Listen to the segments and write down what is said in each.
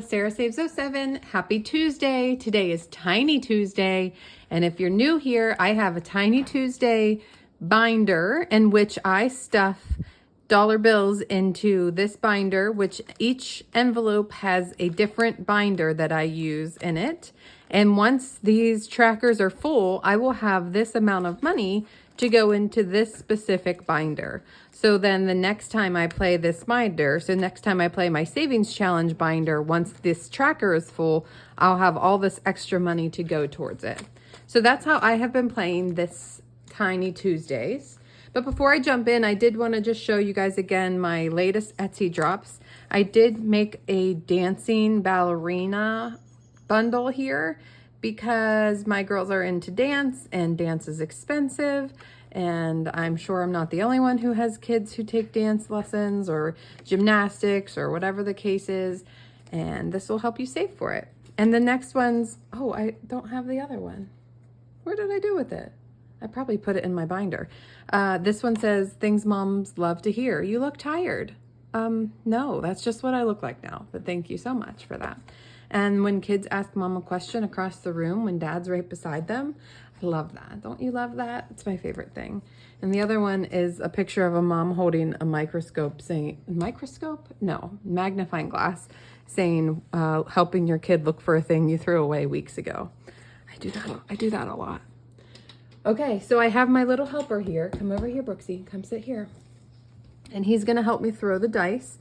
with Sarah Saves 07. Happy Tuesday. Today is Tiny Tuesday. And if you're new here, I have a Tiny Tuesday binder in which I stuff dollar bills into this binder, which each envelope has a different binder that I use in it. And once these trackers are full, I will have this amount of money to go into this specific binder. So then the next time I play this binder, so next time I play my savings challenge binder, once this tracker is full, I'll have all this extra money to go towards it. So that's how I have been playing this Tiny Tuesdays. But before I jump in, I did want to just show you guys again my latest Etsy drops. I did make a dancing ballerina bundle here because my girls are into dance and dance is expensive. And I'm sure I'm not the only one who has kids who take dance lessons or gymnastics or whatever the case is. And this will help you save for it. And the next one's, oh, I don't have the other one. Where did I do with it? I probably put it in my binder. This one says, things moms love to hear. You look tired. No, that's just what I look like now. But thank you so much for that. And when kids ask mom a question across the room when dad's right beside them, I love that. Don't you love that? It's my favorite thing. And the other one is a picture of a mom holding a microscope saying, microscope? No, magnifying glass, saying, helping your kid look for a thing you threw away weeks ago. I do that a lot. Okay, so I have my little helper here. Come over here, Brooksy. Come sit here. And he's going to help me throw the dice.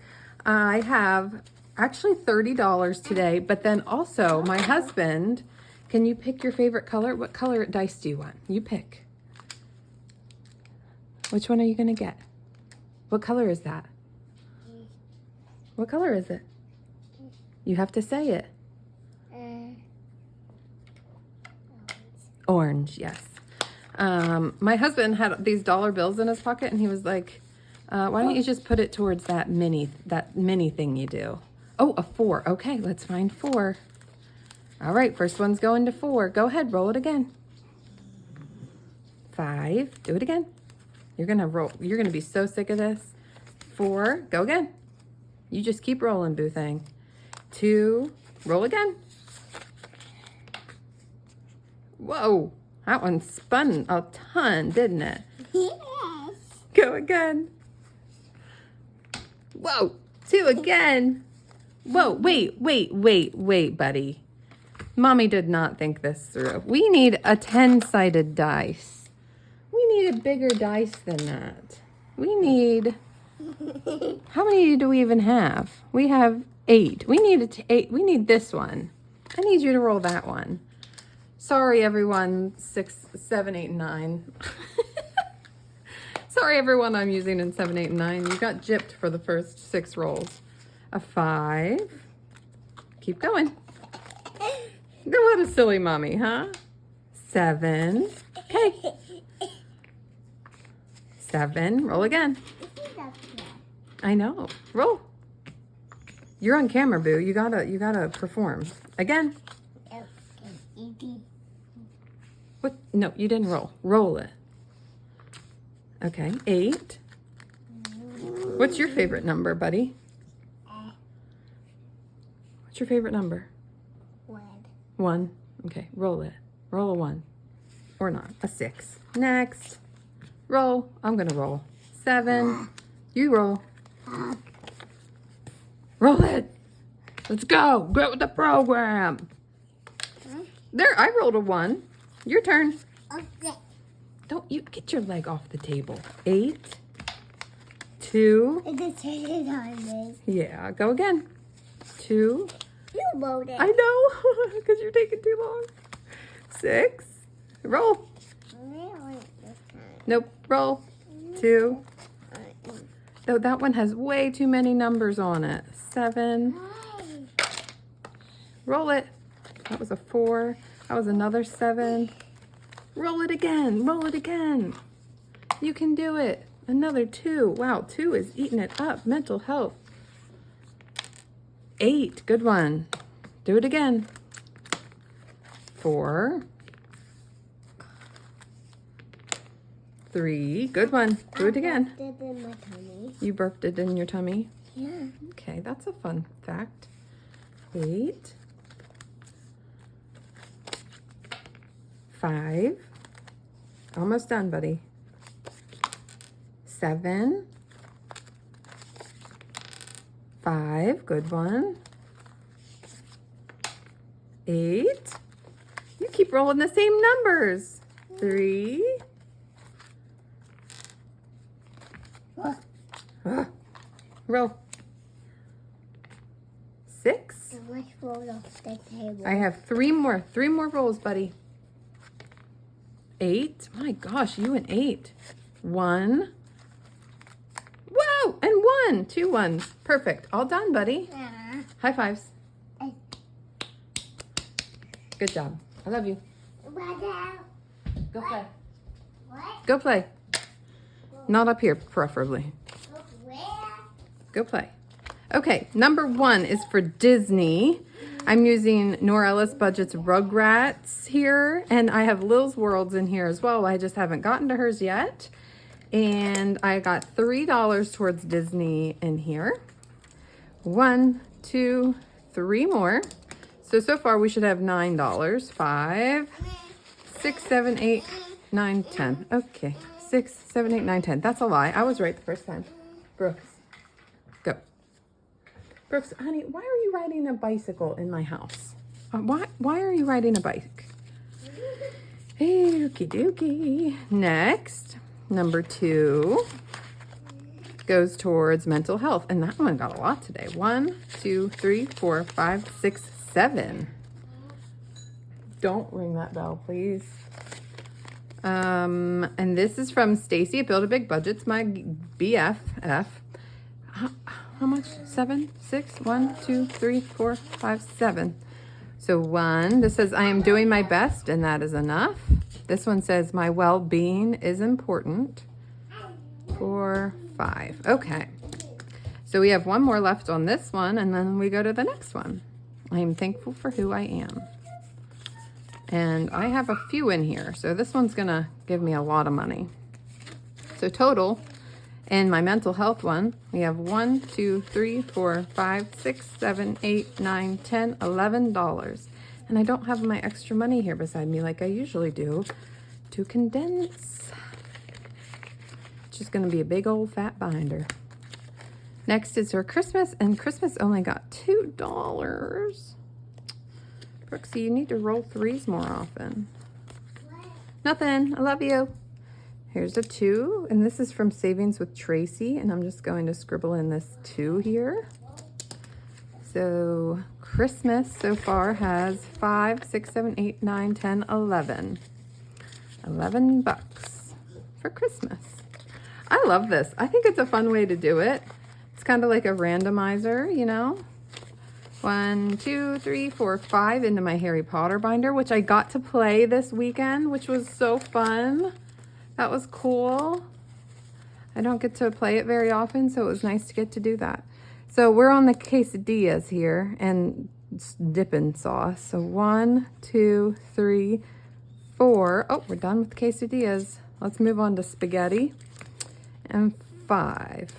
I have actually $30 today, but then also my husband, can you pick your favorite color? What color dice do you want? You pick. Which one are you going to get? What color is that? What color is it? You have to say it. Orange, yes. My husband had these dollar bills in his pocket and he was like, why don't you just put it towards that mini thing you do? Oh, a 4. Okay, let's find 4. All right, first one's going to 4. Go ahead, roll it again. 5. Do it again. You're gonna roll. You're gonna be so sick of this. 4. Go again. You just keep rolling, boo thing. 2. Roll again. Whoa, that one spun a ton, didn't it? Yes. Go again. Whoa, 2 again. Whoa, wait, buddy. Mommy did not think this through. We need a 10-sided dice. We need a bigger dice than that. We need, how many do we even have? We have 8. We need 8. We need this one. I need you to roll that one. Sorry, everyone. 6, 7, 8, and 9. Sorry, everyone I'm using in 7, 8, and 9. You got gypped for the first 6 rolls. A 5. Keep going. What a silly mommy, huh? 7. Okay. 7. Roll again. I know. Roll. You're on camera, boo. You gotta perform. Again. What? No, you didn't roll. Roll it. Okay. 8. What's your favorite number, buddy? What's your favorite number? 1. 1. Okay, roll it. Roll a 1. Or not. A 6. Next. Roll. I'm going to roll. 7. You roll. Roll it. Let's go. Get with the program. There, I rolled a 1. Your turn. Okay. Don't you get your leg off the table. 8. 2. It's a time. Yeah, go again. 2. You rolled it. I know, because you're taking too long. 6. Roll. Nope. Roll. 2. Oh, that one has way too many numbers on it. 7. Roll it. That was a 4. That was another 7. Roll it again. Roll it again. You can do it. Another 2. Wow, 2 is eating it up. Mental health. 8. Good one. Do it again. 4. 3. Good one. Do it again. I burped it in my tummy. You burped it in your tummy? Yeah. Okay, that's a fun fact. 8, 5, almost done, buddy. 7, 5, good one. 8, you keep rolling the same numbers. 3, roll. 6. Let's roll off the table. I have 3 more rolls, buddy. 8, my gosh, you and 8. 1. Whoa, and 1, 2 ones. Perfect, all done, buddy. Yeah. High fives. Good job. I love you. Go play. What? Go play. Not up here, preferably. Where? Go play. Okay, number 1 is for Disney. I'm using Norella's Budgets Rugrats here, and I have Lil's Worlds in here as well. I just haven't gotten to hers yet. And I got $3 towards Disney in here. 1, 2, 3 more. So far we should have $9. 5, 6, 7, 8, 9, 10. Okay, 6, 7, 8, 9, 10. That's a lie. I was right the first time. Brooks, go. Brooks, honey, why are you riding a bicycle in my house? Why are you riding a bike? Okie dokie. Next, number 2 goes towards mental health. And that one got a lot today. 1, 2, 3, 4, 5, 6, 7. Don't ring that bell, please. And this is from Stacy at Build a Big Budgets, my BFF. How much? 7, 6, 1, 2, 3, 4, 5, 7. So 1, this says I am doing my best, and that is enough. This one says my well-being is important. 4, 5. Okay. So we have 1 more left on this one, and then we go to the next one. I am thankful for who I am. And I have a few in here, so this one's gonna give me a lot of money. So total, in my mental health one, we have 1, 2, 3, 4, 5, 6, 7, 8, 9, 10, $11. And I don't have my extra money here beside me like I usually do to condense. It's just gonna be a big old fat binder. Next is for Christmas, and Christmas only got $2. Brooksy, you need to roll 3s more often. Nothing, I love you. Here's a 2, and this is from Savings with Tracy, and I'm just going to scribble in this 2 here. So Christmas so far has 5, 6, 7, 8, 9, 10, 11. $11 for Christmas. I love this. I think it's a fun way to do it. It's kind of like a randomizer, you know. 1, 2, 3, 4, 5 into my Harry Potter binder, which I got to play this weekend, which was so fun. That was cool. I don't get to play it very often, so it was nice to get to do that. So we're on the quesadillas here and dipping sauce. So 1, 2, 3, 4. Oh, we're done with quesadillas. Let's move on to spaghetti. And 5.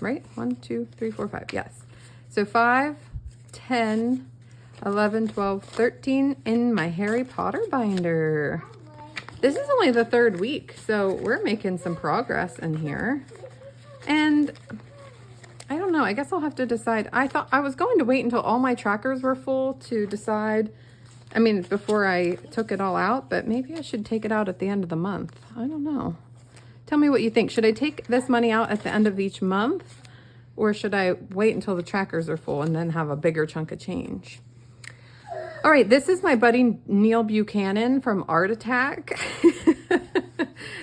Right? 1, 2, 3, 4, 5. Yes. So 5, 10, 11, 12, 13 in my Harry Potter binder. This is only the 3rd week, so we're making some progress in here. And I don't know, I guess I'll have to decide. I thought I was going to wait until all my trackers were full to decide, I mean, before I took it all out, but maybe I should take it out at the end of the month. I don't know. Tell me what you think. Should I take this money out at the end of each month? Or should I wait until the trackers are full and then have a bigger chunk of change? All right, this is my buddy Neil Buchanan from Art Attack.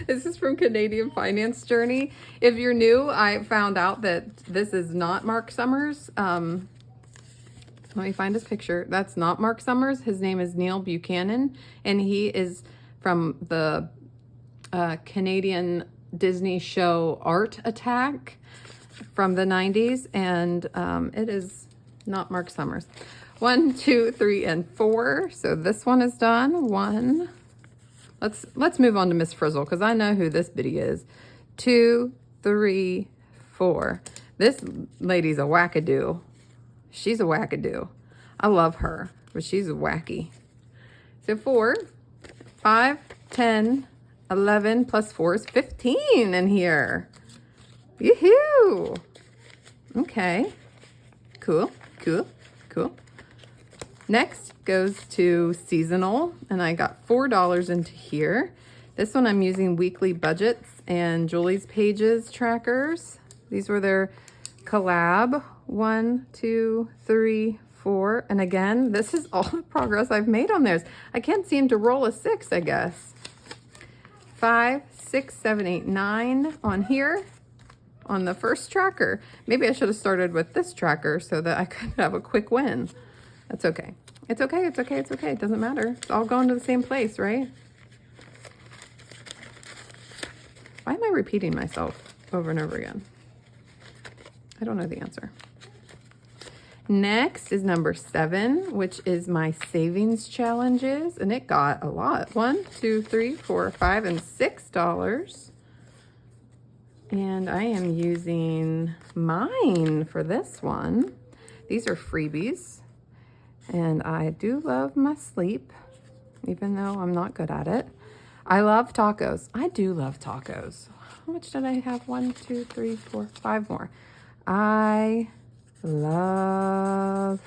This is from Canadian Finance Journey. If you're new, I found out that this is not Mark Summers. Let me find his picture. That's not Mark Summers. His name is Neil Buchanan, and he is from the Canadian Disney show Art Attack from the 90s, and it is not Mark Summers. 1, 2, 3, and 4. So this one is done. 1. Let's move on to Miss Frizzle because I know who this biddy is. 2, 3, 4. This lady's a wackadoo. She's a wackadoo. I love her, but she's wacky. So 4, 5, 10, 11 plus 4 is 15 in here. Yoo-hoo! Okay. Cool, cool, cool. Next goes to seasonal, and I got $4 into here. This one I'm using Weekly Budgets and Julie's Pages trackers. These were their collab. 1, 2, 3, 4. And again, this is all the progress I've made on theirs. I can't seem to roll a 6, I guess. 5, 6, 7, 8, 9 on here on the first tracker. Maybe I should have started with this tracker so that I could have a quick win. That's okay. It's okay, it's okay, it's okay. It doesn't matter. It's all going to the same place, right? Why am I repeating myself over and over again? I don't know the answer. Next is number 7, which is my savings challenges, and it got a lot. 1, 2, 3, 4, 5, and $6. And I am using mine for this one. These are freebies. And I do love my sleep, even though I'm not good at it. I love tacos. I do love tacos. How much did I have? 1, 2, 3, 4, 5 more. I love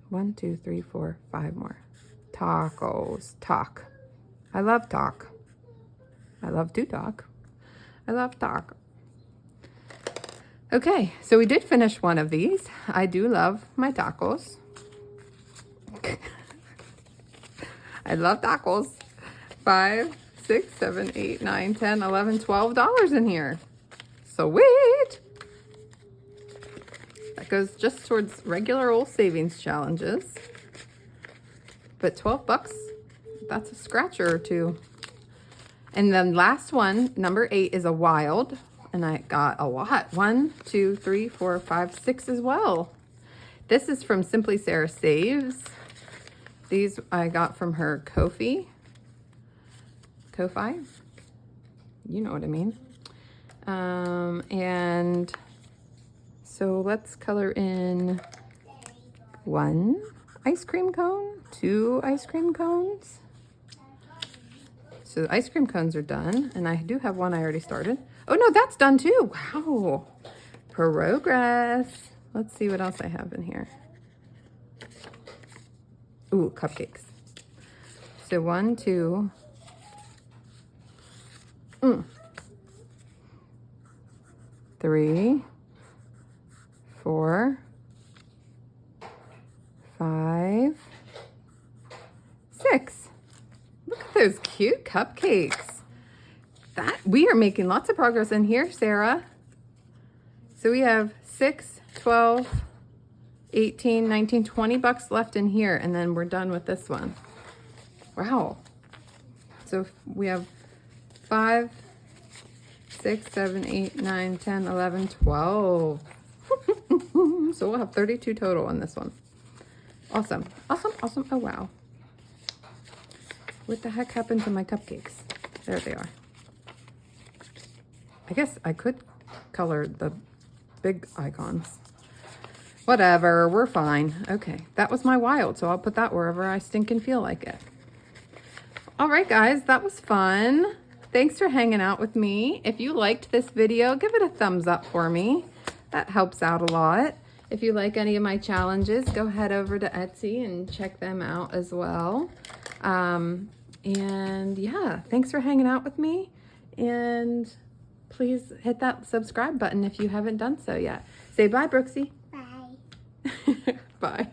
1, 2, 3, 4, 5 more. Tacos. Talk. I love talk. I love to talk. I love talk. Okay, so we did finish one of these. I do love my tacos. I love tacos. 5, 6, 7, 8, 9, 10, 11, $12 in here. Sweet. That goes just towards regular old savings challenges. But 12 bucks, that's a scratcher or two. And then last one, number 8, is a wild. And I got a lot. 1, 2, 3, 4, 5, 6 as well. This is from Simply Sarah Saves. These I got from her Ko-fi. Ko-fi? You know what I mean. And so let's color in 1 ice cream cone, 2 ice cream cones. So the ice cream cones are done, and I do have one I already started. Oh no, that's done too. Wow. Progress. Let's see what else I have in here. Ooh, cupcakes. So 1, 2. 3, 4, 5, 6. Look at those cute cupcakes. We are making lots of progress in here, Sarah. So we have 6, 12, 18, 19, 20 bucks left in here, and then we're done with this one. Wow. So we have 5, 6, 7, 8, 9, 10, 11, 12. So we'll have 32 total on this one. Awesome. Awesome, awesome. Oh, wow. What the heck happened to my cupcakes? There they are. I guess I could color the big icons. Whatever, we're fine. Okay, that was my wild, so I'll put that wherever I stinking feel like it. All right, guys, that was fun. Thanks for hanging out with me. If you liked this video, give it a thumbs up for me. That helps out a lot. If you like any of my challenges, go head over to Etsy and check them out as well. And yeah, thanks for hanging out with me. And please hit that subscribe button if you haven't done so yet. Say bye, Brooksy. Bye. Bye.